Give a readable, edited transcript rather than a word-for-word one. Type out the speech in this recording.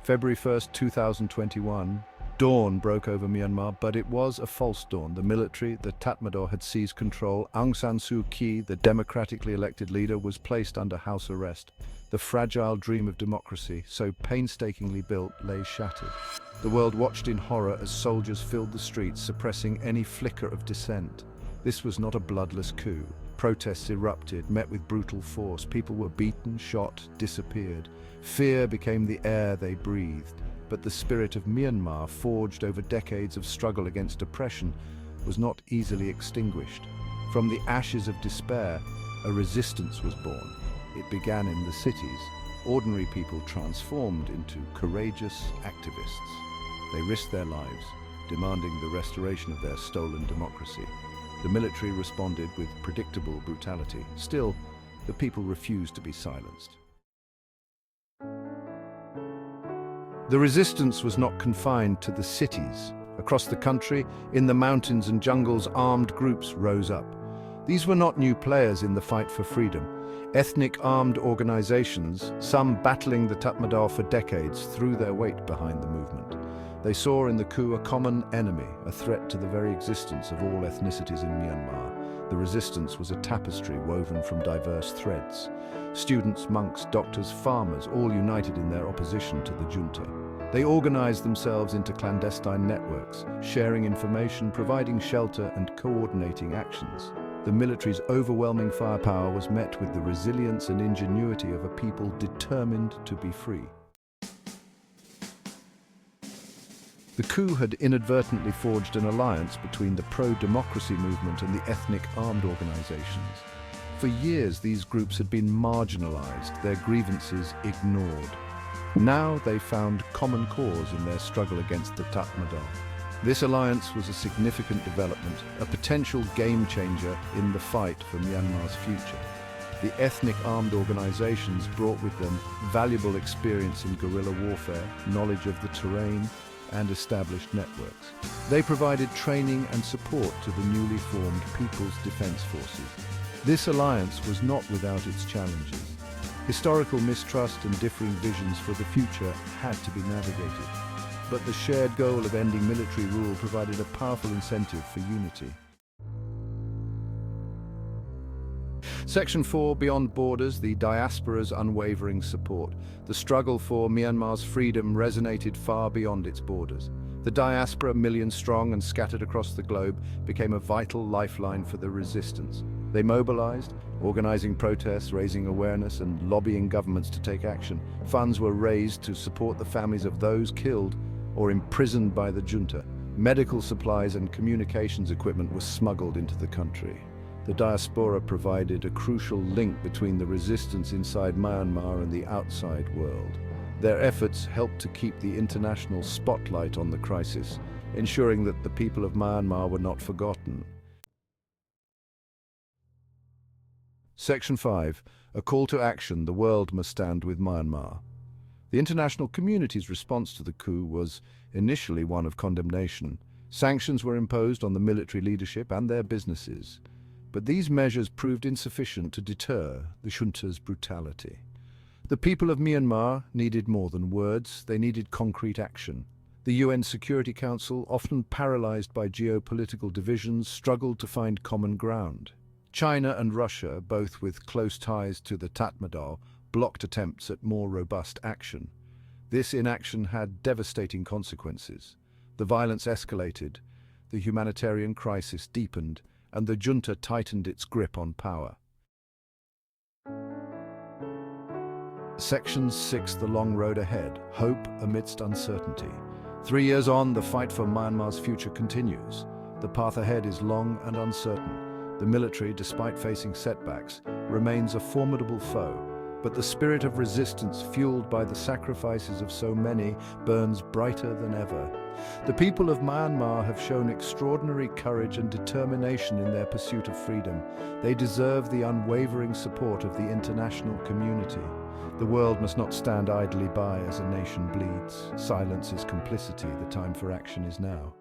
February 1st, 2021, dawn broke over Myanmar, but it was a false dawn. The military, the Tatmadaw, had seized control. Aung San Suu Kyi, the democratically elected leader, was placed under house arrest. The fragile dream of democracy, so painstakingly built, lay shattered. The world watched in horror as soldiers filled the streets, suppressing any flicker of dissent. This was not a bloodless coup. Protests erupted, met with brutal force. People were beaten, shot, disappeared. Fear became the air they breathed. But the spirit of Myanmar, forged over decades of struggle against oppression, was not easily extinguished. From the ashes of despair, a resistance was born. It began in the cities. Ordinary people transformed into courageous activists. They risked their lives, demanding the restoration of their stolen democracy. The military responded with predictable brutality. Still, the people refused to be silenced. The resistance was not confined to the cities. Across the country, in the mountains and jungles, armed groups rose up. These were not new players in the fight for freedom. Ethnic armed organizations, some battling the Tatmadaw for decades, threw their weight behind the movement. They saw in the coup a common enemy, a threat to the very existence of all ethnicities in Myanmar. The resistance was a tapestry woven from diverse threads. Students, monks, doctors, farmers, all united in their opposition to the junta. They organized themselves into clandestine networks, sharing information, providing shelter, and coordinating actions. The military's overwhelming firepower was met with the resilience and ingenuity of a people determined to be free. The coup had inadvertently forged an alliance between the pro-democracy movement and the ethnic armed organizations. For years, these groups had been marginalized, their grievances ignored. Now they found common cause in their struggle against the Tatmadaw. This alliance was a significant development, a potential game-changer in the fight for Myanmar's future. The ethnic armed organizations brought with them valuable experience in guerrilla warfare, knowledge of the terrain, and established networks. They provided training and support to the newly formed People's Defense Forces. This alliance was not without its challenges. Historical mistrust and differing visions for the future had to be navigated. But the shared goal of ending military rule provided a powerful incentive for unity. Section 4, Beyond Borders, the diaspora's unwavering support. The struggle for Myanmar's freedom resonated far beyond its borders. The diaspora, millions strong and scattered across the globe, became a vital lifeline for the resistance. They mobilized, organizing protests, raising awareness, and lobbying governments to take action. Funds were raised to support the families of those killed or imprisoned by the junta. Medical supplies and communications equipment were smuggled into the country. The diaspora provided a crucial link between the resistance inside Myanmar and the outside world. Their efforts helped to keep the international spotlight on the crisis, ensuring that the people of Myanmar were not forgotten. Section 5. A call to action. The world must stand with Myanmar. The international community's response to the coup was initially one of condemnation. Sanctions were imposed on the military leadership and their businesses. But these measures proved insufficient to deter the junta's brutality. The people of Myanmar needed more than words, they needed concrete action. The UN Security Council, often paralyzed by geopolitical divisions, struggled to find common ground. China and Russia, both with close ties to the Tatmadaw, blocked attempts at more robust action. This inaction had devastating consequences. The violence escalated, the humanitarian crisis deepened, and the junta tightened its grip on power. Section 6, The Long Road Ahead. Hope amidst uncertainty. 3 years on, the fight for Myanmar's future continues. The path ahead is long and uncertain. The military, despite facing setbacks, remains a formidable foe. But the spirit of resistance, fueled by the sacrifices of so many, burns brighter than ever. The people of Myanmar have shown extraordinary courage and determination in their pursuit of freedom. They deserve the unwavering support of the international community. The world must not stand idly by as a nation bleeds. Silence is complicity. The time for action is now.